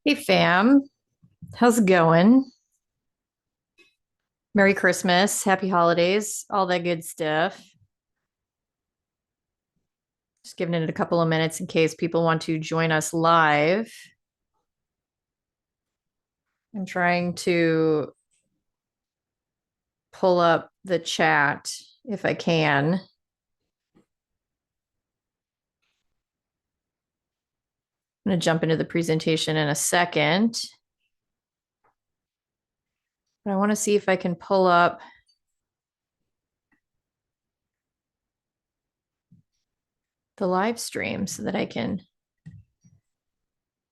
Hey fam, how's it going? Merry Christmas, happy holidays, all that good stuff. Just giving it a couple of minutes in case people want to join us live. I'm trying to pull up the chat if I can. I'm going to jump into the presentation in a second. But I want to see if I can pull up the live stream so that I can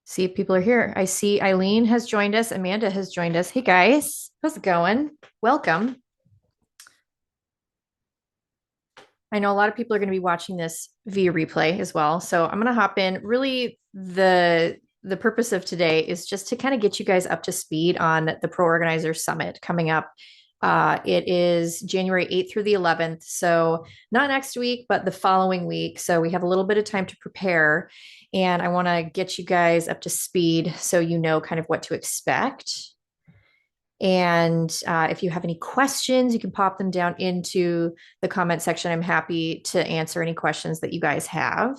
see if people are here. I see Eileen has joined us. Amanda has joined us. Hey guys, how's it going? Welcome. I know a lot of people are going to be watching this via replay as well. So I'm going to hop in. Really, the purpose of today is just to kind of get you guys up to speed on the Pro Organizer Summit coming up. It is January 8th through the 11th. So not next week, but the following week. So we have a little bit of time to prepare. And I want to get you guys up to speed so you know kind of what to expect. And if you have any questions, you can pop them down into the comment section. I'm happy to answer any questions that you guys have.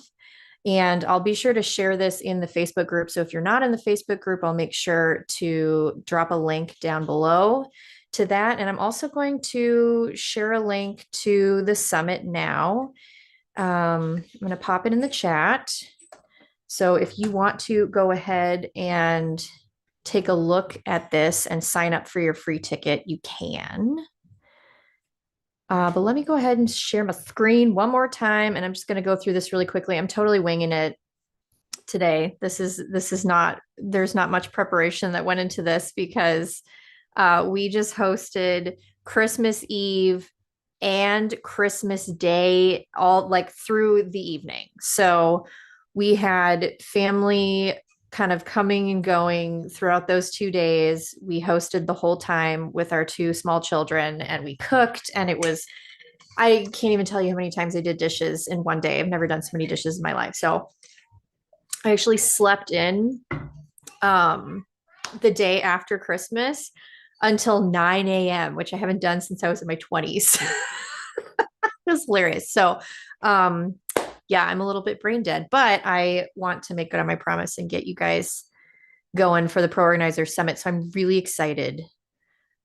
And I'll be sure to share this in the Facebook group. So if you're not in the Facebook group, I'll make sure to drop a link down below to that. And I'm also going to share a link to the summit now. I'm going to pop it in the chat. So if you want to go ahead and take a look at this and sign up for your free ticket, you can. But let me go ahead and share my screen one more time, and I'm just going to go through this really quickly. I'm totally winging it today. This is not, there's not much preparation that went into this because we just hosted Christmas Eve and Christmas Day all like through the evening. So we had family kind of coming and going throughout those 2 days. We hosted the whole time with our two small children and we cooked, and it was, I can't even tell you how many times I did dishes in one day. I've never done so many dishes in my life. So I actually slept in um, the day after Christmas until 9 a.m., which I haven't done since I was in my 20s. It was hilarious. So, um, yeah, I'm a little bit brain dead, but I want to make good on my promise and get you guys going for the Pro Organizer Summit. So I'm really excited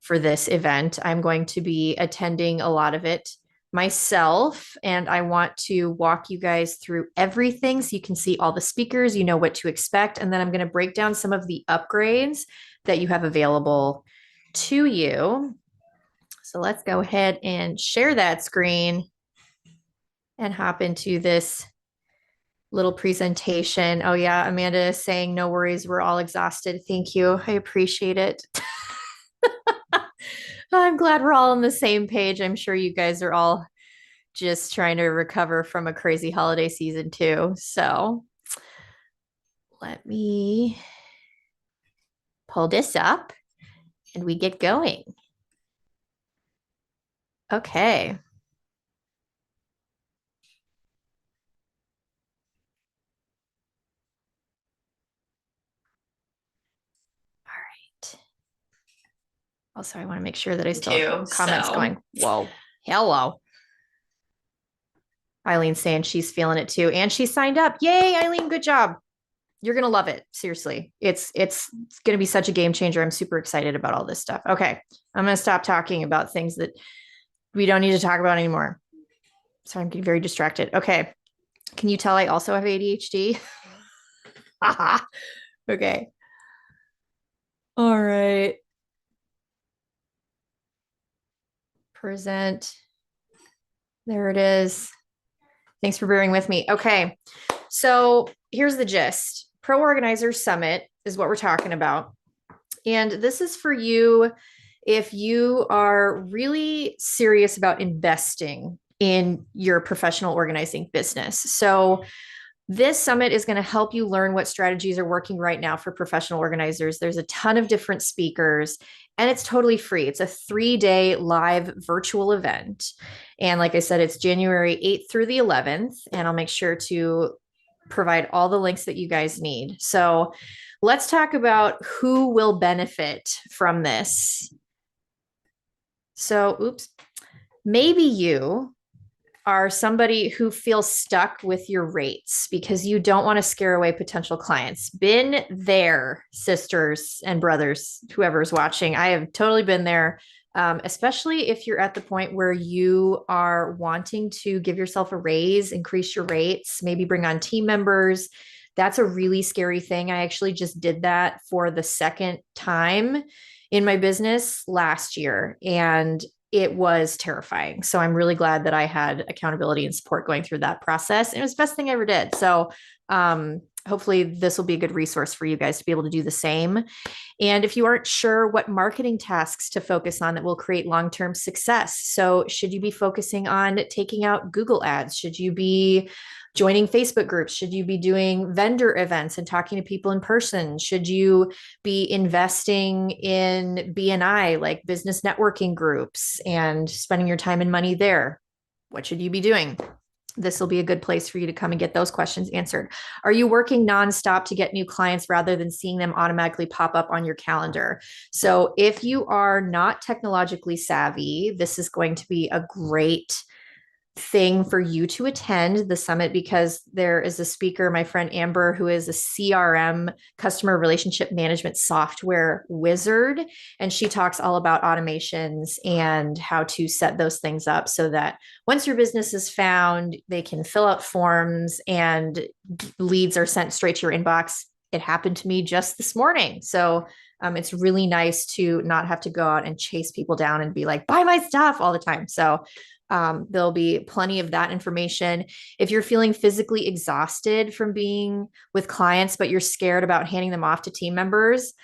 for this event. I'm going to be attending a lot of it myself, and I want to walk you guys through everything so you can see all the speakers, you know what to expect, and then I'm going to break down some of the upgrades that you have available to you. So let's go ahead and share that screen and hop into this little presentation. Oh yeah, Amanda is saying no worries, we're all exhausted. Thank you. I appreciate it. I'm glad we're all on the same page. I'm sure you guys are all just trying to recover from a crazy holiday season too. So let me pull this up and we get going. Okay. All right. Also, I want to make sure that I still have comments going. Whoa. Hello. Eileen's saying she's feeling it too. And she signed up. Yay, Eileen. Good job. You're gonna love it. Seriously. It's gonna be such a game changer. I'm super excited about all this stuff. Okay. I'm gonna stop talking about things that we don't need to talk about anymore. So I'm getting very distracted. Okay. Can you tell I also have ADHD? Okay. All right. Present. There it is. Thanks for bearing with me. Okay. So here's the gist. Pro Organizer Summit is what we're talking about. And this is for you if you are really serious about investing in your professional organizing business. So this summit is going to help you learn what strategies are working right now for professional organizers. There's a ton of different speakers, and it's totally free. It's a 3-day live virtual event. And like I said, it's January 8th through the 11th, and I'll make sure to provide all the links that you guys need. So let's talk about who will benefit from this. So, oops, maybe you are somebody who feels stuck with your rates because you don't want to scare away potential clients. Been there, sisters and brothers, whoever's watching. I have totally been there, especially if you're at the point where you are wanting to give yourself a raise, increase your rates, maybe bring on team members. That's a really scary thing. I actually just did that for the second time in my business last year. And it was terrifying. So I'm really glad that I had accountability and support going through that process. And it was the best thing I ever did. So hopefully this will be a good resource for you guys to be able to do the same. And if you aren't sure what marketing tasks to focus on that will create long-term success. So should you be focusing on taking out Google ads? Should you be joining Facebook groups? Should you be doing vendor events and talking to people in person? Should you be investing in BNI, like business networking groups, and spending your time and money there? What should you be doing? This will be a good place for you to come and get those questions answered. Are you working nonstop to get new clients rather than seeing them automatically pop up on your calendar? So if you are not technologically savvy, this is going to be a great thing for you to attend the summit, because there is a speaker, my friend Amber, who is a CRM, customer relationship management software wizard. And she talks all about automations and how to set those things up so that once your business is found, they can fill out forms and leads are sent straight to your inbox. It happened to me just this morning. So it's really nice to not have to go out and chase people down and be like, buy my stuff all the time. So there'll be plenty of that information. If you're feeling physically exhausted from being with clients, but you're scared about handing them off to team members,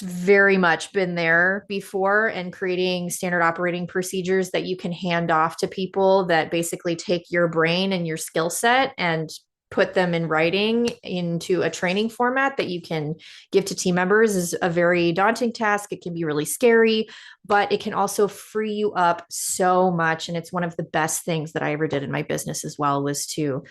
very much been there before, and creating standard operating procedures that you can hand off to people that basically take your brain and your skill set and put them in writing into a training format that you can give to team members is a very daunting task. It can be really scary, but it can also free you up so much. And it's one of the best things that I ever did in my business as well, was to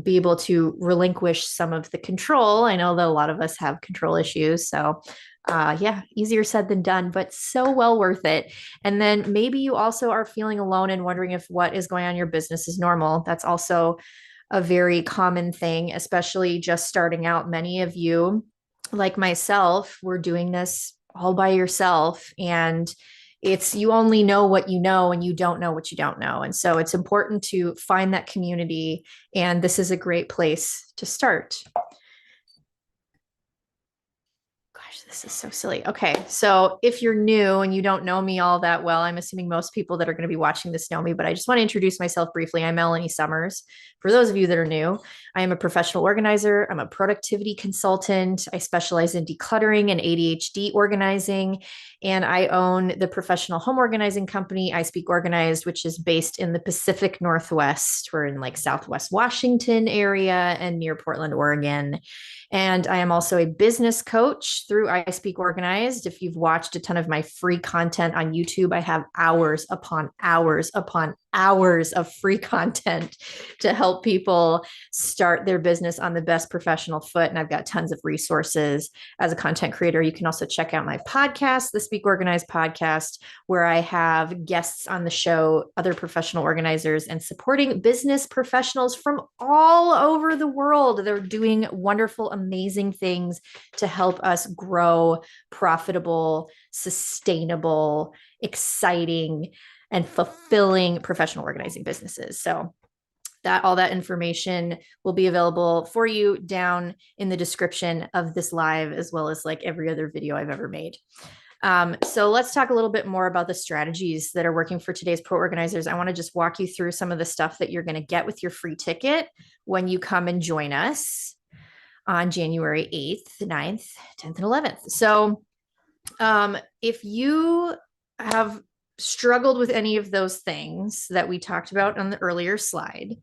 be able to relinquish some of the control. I know that a lot of us have control issues. So yeah, easier said than done, but so well worth it. And then maybe you also are feeling alone and wondering if what is going on in your business is normal. That's also a very common thing, especially just starting out. Many of you, like myself, were doing this all by yourself, and it's, you only know what you know and you don't know what you don't know. And so it's important to find that community, and this is a great place to start. This is so silly. Okay. So if you're new and you don't know me all that well, I'm assuming most people that are going to be watching this know me, but I just want to introduce myself briefly. I'm Melanie Summers. For those of you that are new, I am a professional organizer. I'm a productivity consultant. I specialize in decluttering and ADHD organizing. And I own the professional home organizing company, I Speak Organized, which is based in the Pacific Northwest. We're in like Southwest Washington area and near Portland, Oregon. And I am also a business coach through I Speak Organized. If you've watched a ton of my free content on YouTube, I have hours upon hours upon hours of free content to help people start their business on the best professional foot. And I've got tons of resources as a content creator. You can also check out my podcast, the Speak Organized podcast, where I have guests on the show, other professional organizers, and supporting business professionals from all over the world. They're doing wonderful, amazing things to help us grow profitable, sustainable, exciting, and fulfilling professional organizing businesses. So that all that information will be available for you down in the description of this live, as well as like every other video I've ever made. So let's talk a little bit more about the strategies that are working for today's pro organizers. I want to just walk you through some of the stuff that you're going to get with your free ticket when you come and join us on January 8th, 9th, 10th, and 11th. So if you have struggled with any of those things that we talked about on the earlier slide,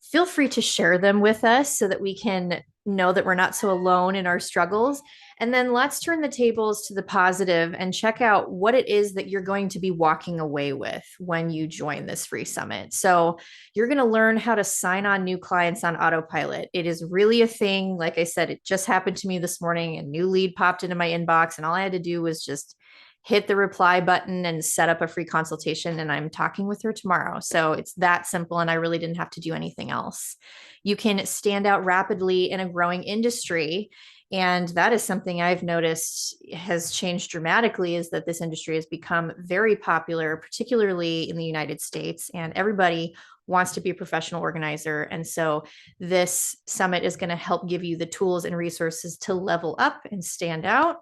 feel free to share them with us so that we can know that we're not so alone in our struggles. And then let's turn the tables to the positive and check out what it is that you're going to be walking away with when you join this free summit. So, you're going to learn how to sign on new clients on autopilot. It is really a thing. Like I said, it just happened to me this morning. A new lead popped into my inbox, and all I had to do was just hit the reply button and set up a free consultation. And I'm talking with her tomorrow. So it's that simple. And I really didn't have to do anything else. You can stand out rapidly in a growing industry. And that is something I've noticed has changed dramatically, is that this industry has become very popular, particularly in the United States, and everybody wants to be a professional organizer. And so this summit is going to help give you the tools and resources to level up and stand out.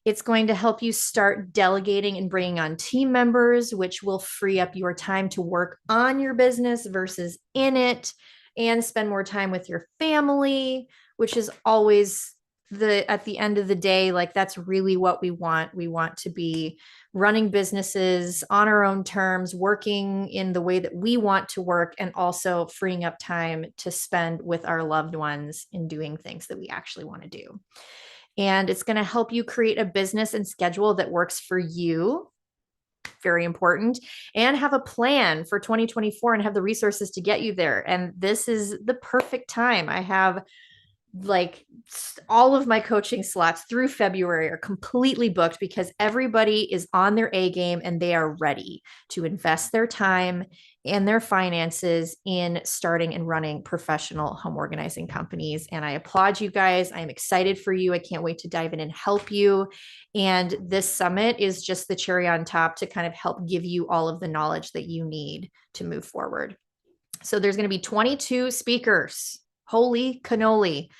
It's going to help you start delegating and bringing on team members, which will free up your time to work on your business versus in it, and spend more time with your family, which is always at the end of the day, like that's really what we want. We want to be running businesses on our own terms, working in the way that we want to work, and also freeing up time to spend with our loved ones in doing things that we actually want to do. And it's going to help you create a business and schedule that works for you. Very important. And have a plan for 2024 and have the resources to get you there. And this is the perfect time. I have like all of my coaching slots through February are completely booked because everybody is on their A game and they are ready to invest their time and their finances in starting and running professional home organizing companies. And I applaud you guys. I'm excited for you. I can't wait to dive in and help you. And this summit is just the cherry on top to kind of help give you all of the knowledge that you need to move forward. So there's going to be 22 speakers. Holy cannoli.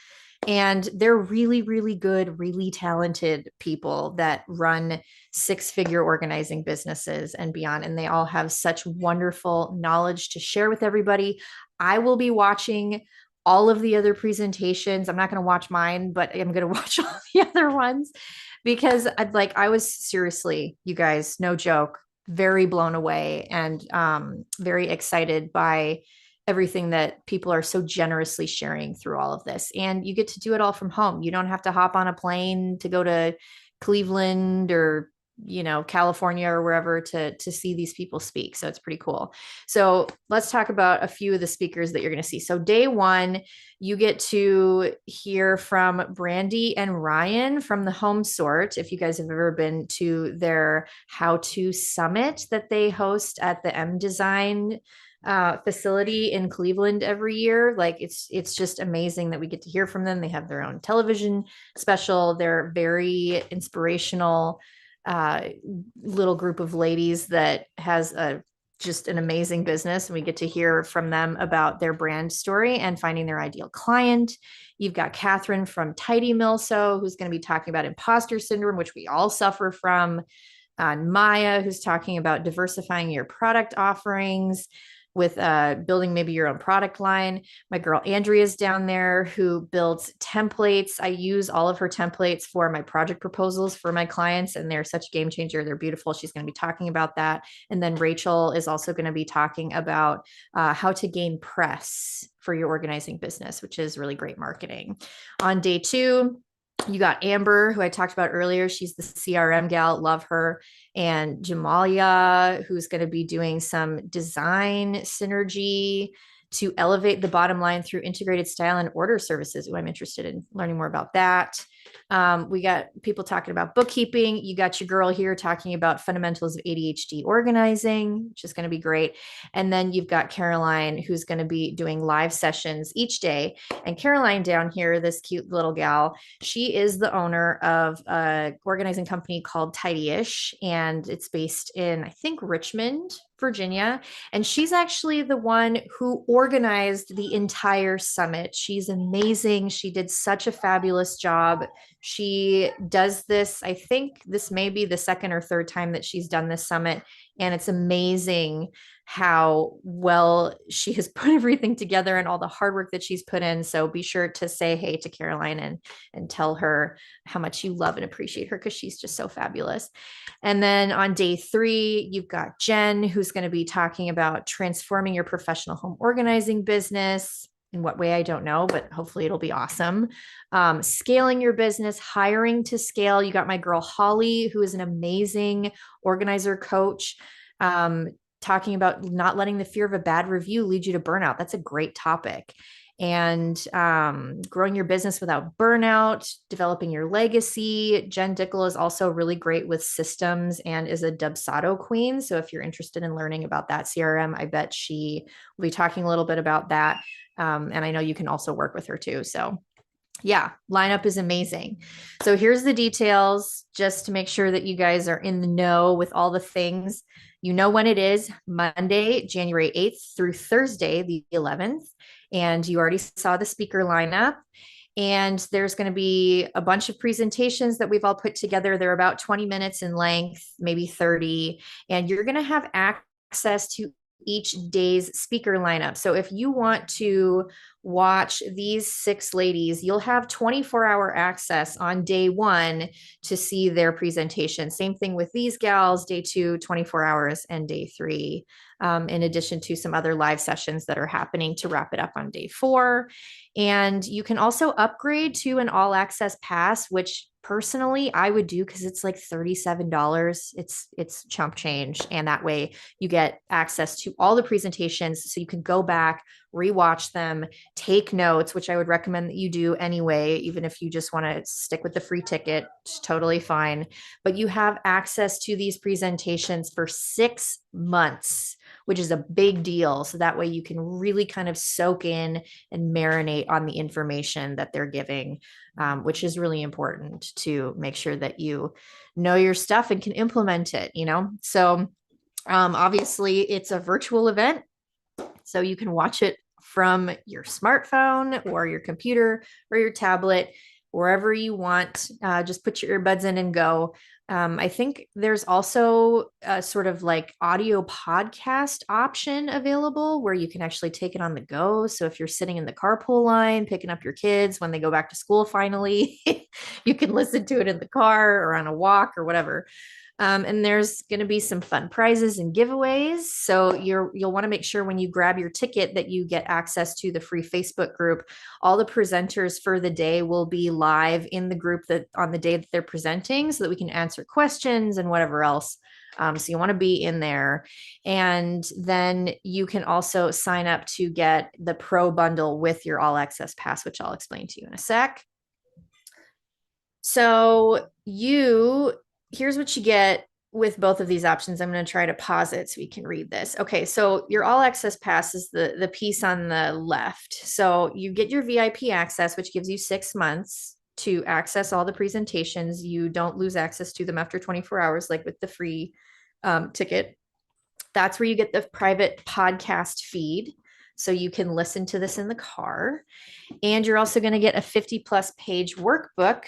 And they're really, really good, really talented people that run six-figure organizing businesses and beyond. And they all have such wonderful knowledge to share with everybody. I will be watching all of the other presentations. I'm not going to watch mine, but I'm going to watch all the other ones because I was seriously, you guys, no joke, very blown away and very excited by everything that people are so generously sharing through all of this. And you get to do it all from home. You don't have to hop on a plane to go to Cleveland or California or wherever to see these people speak. So it's pretty cool. So let's talk about a few of the speakers that you're going to see. So day one, you get to hear from Brandy and Ryan from the Home Sort. If you guys have ever been to their how-to summit that they host at the M Design facility in Cleveland every year. Like it's just amazing that we get to hear from them. They have their own television special. They're very inspirational little group of ladies that has just an amazing business. And we get to hear from them about their brand story and finding their ideal client. You've got Catherine from Tidy Milso, who's going to be talking about imposter syndrome, which we all suffer from. Maya, who's talking about diversifying your product offerings with building maybe your own product line. My girl Andrea's down there who builds templates. I use all of her templates for my project proposals for my clients, and they're such a game changer. They're beautiful. She's going to be talking about that. And then Rachel is also going to be talking about how to gain press for your organizing business, which is really great marketing. On day two, you got Amber, who I talked about earlier. She's the CRM gal. Love her. And Jamalia, who's going to be doing some design synergy to elevate the bottom line through integrated style and order services. Ooh, I'm interested in learning more about that. We got people talking about bookkeeping. You got your girl here talking about fundamentals of ADHD organizing, which is going to be great. And then you've got Caroline, who's going to be doing live sessions each day. And Caroline down here, this cute little gal, she is the owner of an organizing company called Tidyish, and it's based in, I think, Richmond, Virginia. And she's actually the one who organized the entire summit. She's amazing. She did such a fabulous job. She does this, I think this may be the second or third time that she's done this summit. And it's amazing how well she has put everything together and all the hard work that she's put in. So be sure to say hey to Caroline and tell her how much you love and appreciate her, because she's just so fabulous. And then on day three, you've got Jen, who's going to be talking about transforming your professional home organizing business. In what way, I don't know, but hopefully it'll be awesome. Scaling your business, hiring to scale. You got my girl Holly, who is an amazing organizer coach, talking about not letting the fear of a bad review lead you to burnout. That's a great topic. And growing your business without burnout, developing your legacy. Jen Dickel is also really great with systems and is a Dubsado queen. So if you're interested in learning about that CRM, I bet she will be talking a little bit about that. And I know you can also work with her too. So yeah, lineup is amazing. So here's the details just to make sure that you guys are in the know with all the things. You know when it is, Monday, January 8th through Thursday, the 11th. And you already saw the speaker lineup. And there's going to be a bunch of presentations that we've all put together. They're about 20 minutes in length, maybe 30. And you're going to have access to each day's speaker lineup. So if you want to watch these 6 ladies, you'll have 24-hour access on day 1 to see their presentation. Same thing with these gals, day 2, 24 hours, and day 3, in addition to some other live sessions that are happening to wrap it up on day 4. And you can also upgrade to an all access pass, which personally I would do because it's like $37. It's chump change. And that way you get access to all the presentations. So you can go back, rewatch them, take notes, which I would recommend that you do anyway, even if you just want to stick with the free ticket, it's totally fine. But you have access to these presentations for 6 months, which is a big deal. So that way you can really kind of soak in and marinate on the information that they're giving, which is really important to make sure that you know your stuff and can implement it, you know? So obviously it's a virtual event, so you can watch it from your smartphone or your computer or your tablet, wherever you want. Just put your earbuds in and go. I think there's also a sort of like audio podcast option available where you can actually take it on the go. So if you're sitting in the carpool line, picking up your kids when they go back to school finally, you can listen to it in the car or on a walk or whatever. And there's going to be some fun prizes and giveaways. So you'll want to make sure when you grab your ticket that you get access to the free Facebook group. All the presenters for the day will be live in the group that on the day that they're presenting, so that we can answer questions and whatever else. So you want to be in there. And then you can also sign up to get the pro bundle with your all access pass, which I'll explain to you in a sec. So here's what you get with both of these options. I'm going to try to pause it so we can read this. Okay, so your all access pass is the piece on the left. So you get your VIP access, which gives you 6 months to access all the presentations. You don't lose access to them after 24 hours, like with the free ticket. That's where you get the private podcast feed. So you can listen to this in the car. And you're also going to get a 50+ page workbook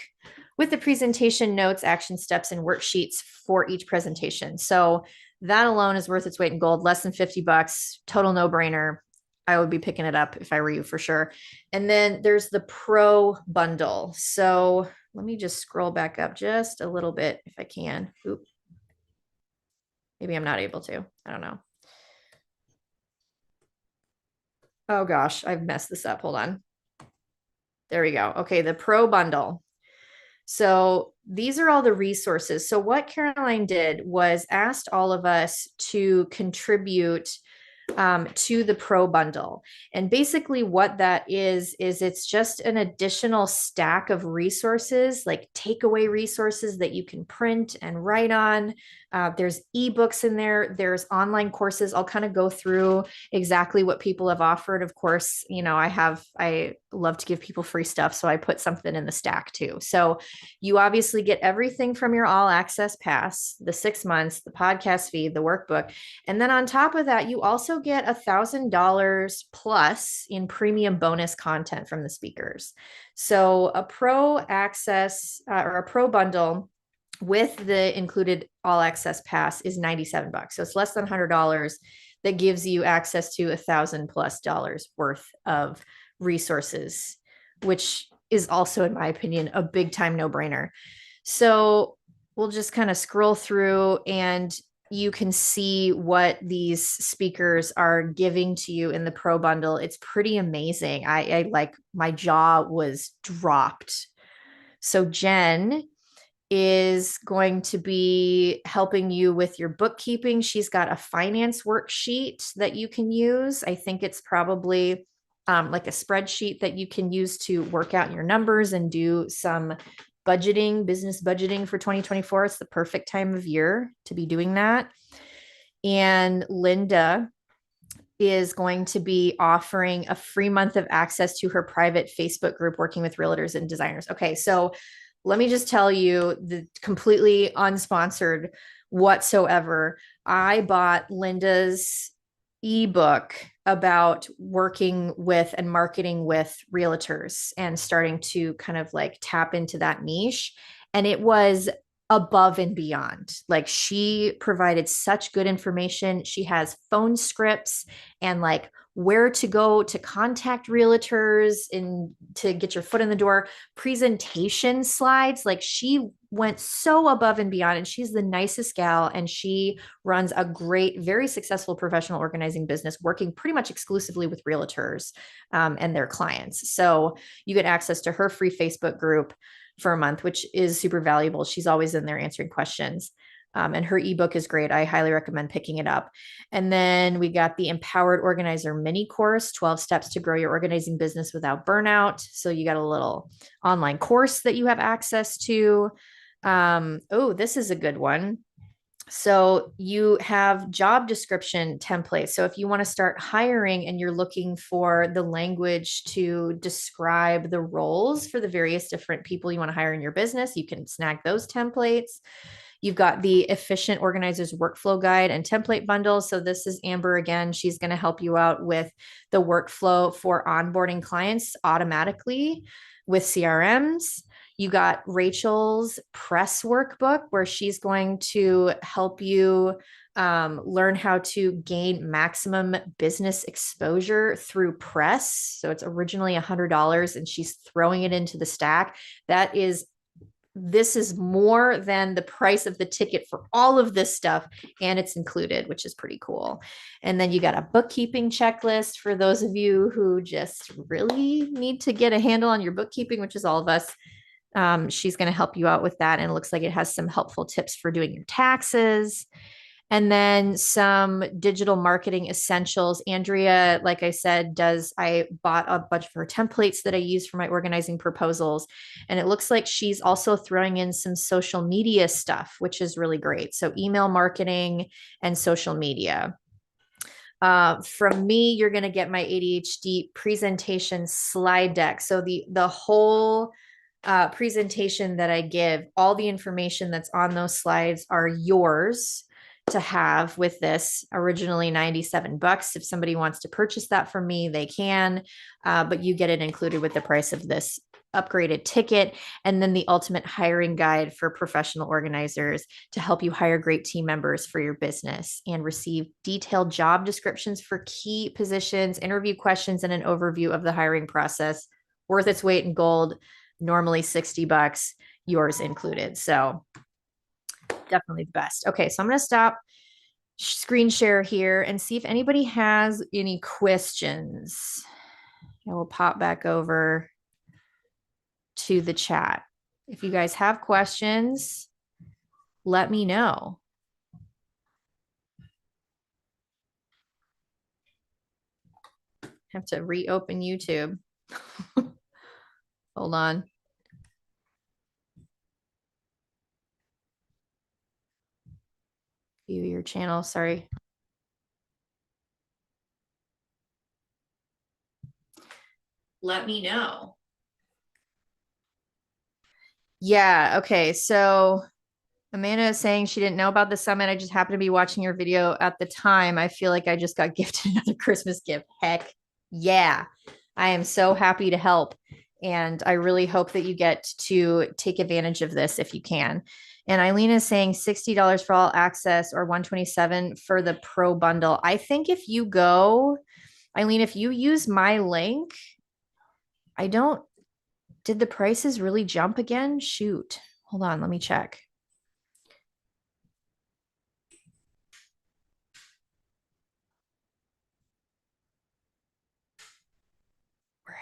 with the presentation notes, action steps, and worksheets for each presentation. So that alone is worth its weight in gold, less than $50, total no-brainer. I would be picking it up if I were you for sure. And then there's the pro bundle. So let me just scroll back up just a little bit if I can. Oop. Maybe I'm not able to. I don't know. Oh gosh, I've messed this up. Hold on. There we go. Okay, the pro bundle. So these are all the resources. So what Caroline did was asked all of us to contribute to the pro bundle. And basically what that is it's just an additional stack of resources, like takeaway resources that you can print and write on. There's ebooks in there. There's online courses. I'll kind of go through exactly what people have offered. Of course, you know, I love to give people free stuff. So I put something in the stack too. So you obviously get everything from your all access pass, the 6 months, the podcast feed, the workbook. And then on top of that, you also get $1,000 plus in premium bonus content from the speakers. So a pro access or a pro bundle with the included all access pass is $97. So it's less than $100 that gives you access to $1,000+ worth of resources, which is also, in my opinion, a big time no-brainer. So we'll just kind of scroll through, and you can see what these speakers are giving to you in the pro bundle. It's pretty amazing. I like, my jaw was dropped. So Jen is going to be helping you with your bookkeeping. She's got a finance worksheet that you can use. I think it's probably like a spreadsheet that you can use to work out your numbers and do some budgeting, business budgeting for 2024. It's the perfect time of year to be doing that. And Linda is going to be offering a free month of access to her private Facebook group working with realtors and designers. Okay, so let me just tell you, the completely unsponsored whatsoever. I bought Linda's ebook about working with and marketing with realtors and starting to kind of like tap into that niche. And it was above and beyond. Like, she provided such good information. She has phone scripts and like where to go to contact realtors and to get your foot in the door, presentation slides. Like, she went so above and beyond, and she's the nicest gal, and she runs a great, very successful professional organizing business working pretty much exclusively with realtors and their clients. So you get access to her free Facebook group for a month, which is super valuable. She's always in there answering questions. And her ebook is great. I highly recommend picking it up. And then we got the Empowered Organizer mini course, 12 steps to grow your organizing business without burnout. So you got a little online course that you have access to. Oh, this is a good one. So you have job description templates. So if you want to start hiring and you're looking for the language to describe the roles for the various different people you want to hire in your business, you can snag those templates. You've got the Efficient Organizers Workflow Guide and Template Bundle. So this is Amber again. She's going to help you out with the workflow for onboarding clients automatically with CRMs. You got Rachel's press workbook, where she's going to help you learn how to gain maximum business exposure through press. So it's originally $100 and she's throwing it into the stack. This is more than the price of the ticket for all of this stuff, and it's included, which is pretty cool. And then you got a bookkeeping checklist for those of you who just really need to get a handle on your bookkeeping, which is all of us. She's going to help you out with that, and it looks like it has some helpful tips for doing your taxes. And then some digital marketing essentials. Andrea, like I said, I bought a bunch of her templates that I use for my organizing proposals. And it looks like she's also throwing in some social media stuff, which is really great. So email marketing and social media. From me, you're going to get my ADHD presentation slide deck. So the whole presentation that I give, all the information that's on those slides are yours to have with this. Originally $97. If somebody wants to purchase that from me, they can, but you get it included with the price of this upgraded ticket. And then the ultimate hiring guide for professional organizers to help you hire great team members for your business and receive detailed job descriptions for key positions, interview questions, and an overview of the hiring process. Worth its weight in gold, normally $60, yours included. So definitely the best. Okay, so I'm going to stop screen share here and see if anybody has any questions. I will pop back over to the chat. If you guys have questions, let me know. I have to reopen YouTube. Hold on. View your channel. Sorry. Let me know. Yeah. Okay. So Amanda is saying she didn't know about the summit. I just happened to be watching your video at the time. I feel like I just got gifted another Christmas gift. Heck yeah. I am so happy to help. And I really hope that you get to take advantage of this if you can. And Eileen is saying $60 for all access or $127 for the pro bundle. I think if you go, Eileen, if you use my link, did the prices really jump again? Shoot. Hold on, let me check.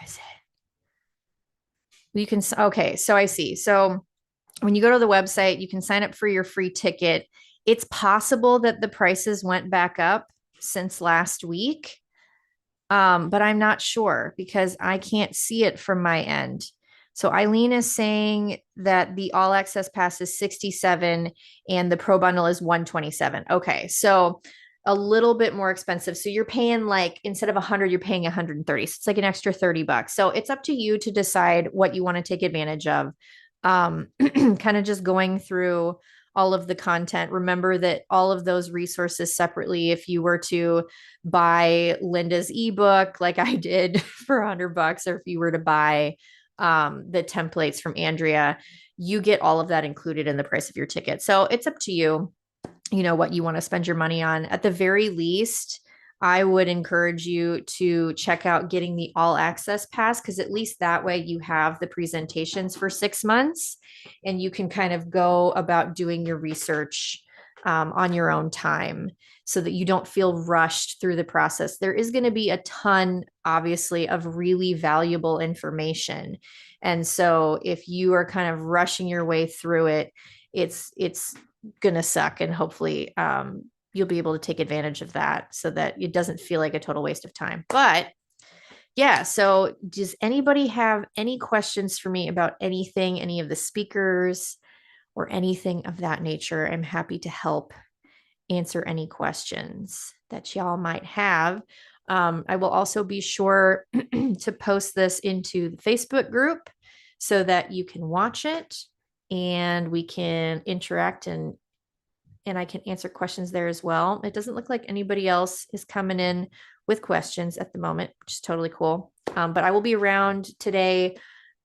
is it? You can, okay, so I see. So when you go to the website, you can sign up for your free ticket. It's possible that the prices went back up since last week. But I'm not sure because I can't see it from my end. So Eileen is saying that the all access pass is 67 and the pro bundle is 127. Okay. So a little bit more expensive. So you're paying like instead of 100, you're paying 130. So it's like an extra $30. So it's up to you to decide what you want to take advantage of. Kind of just going through all of the content. Remember that all of those resources separately, if you were to buy Linda's ebook like I did for $100, or if you were to buy the templates from Andrea, you get all of that included in the price of your ticket. So it's up to you, you know, what you want to spend your money on. At the very least, I would encourage you to check out getting the all access pass because at least that way you have the presentations for 6 months and you can kind of go about doing your research on your own time so that you don't feel rushed through the process. There is going to be a ton, obviously, of really valuable information. And so if you are kind of rushing your way through it, it's gonna suck, and hopefully you'll be able to take advantage of that so that it doesn't feel like a total waste of time. But yeah, so does anybody have any questions for me about anything, any of the speakers or anything of that nature? I'm happy to help answer any questions that y'all might have. I will also be sure to post this into the Facebook group so that you can watch it and we can interact and I can answer questions there as well. It doesn't look like anybody else is coming in with questions at the moment, which is totally cool. But I will be around today.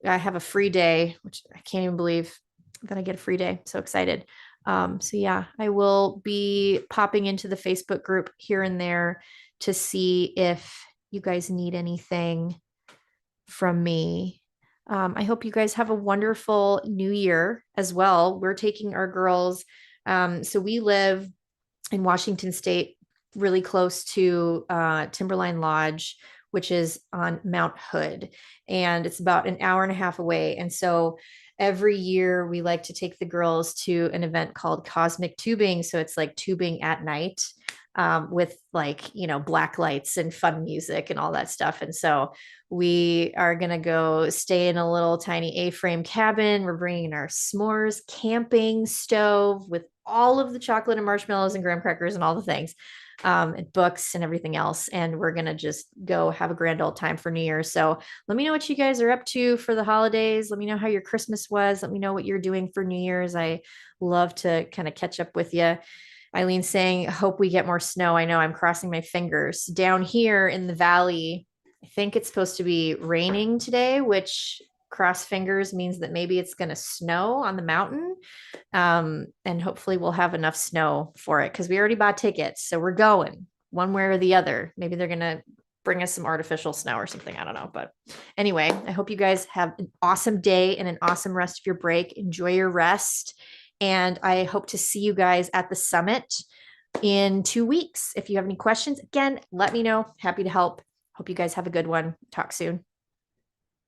I have a free day, which I can't even believe I'm going to get a free day. So excited. So yeah, I will be popping into the Facebook group here and there to see if you guys need anything from me. I hope you guys have a wonderful new year as well. We're taking our girls. So we live in Washington State, really close to Timberline Lodge, which is on Mount Hood. And it's about an hour and a half away. And so every year we like to take the girls to an event called Cosmic Tubing. So it's like tubing at night with like, you know, black lights and fun music and all that stuff. And so we are going to go stay in a little tiny A-frame cabin. We're bringing our s'mores camping stove with all of the chocolate and marshmallows and graham crackers and all the things, and books and everything else. And we're going to just go have a grand old time for New Year's. So let me know what you guys are up to for the holidays. Let me know how your Christmas was. Let me know what you're doing for New Year's. I love to kind of catch up with you. Eileen saying, hope we get more snow. I know, I'm crossing my fingers. Down here in the valley, I think it's supposed to be raining today, which cross fingers means that maybe it's going to snow on the mountain. And hopefully we'll have enough snow for it because we already bought tickets. So we're going one way or the other. Maybe they're going to bring us some artificial snow or something. I don't know. But anyway, I hope you guys have an awesome day and an awesome rest of your break. Enjoy your rest. And I hope to see you guys at the summit in 2 weeks. If you have any questions, again, let me know. Happy to help. Hope you guys have a good one. Talk soon.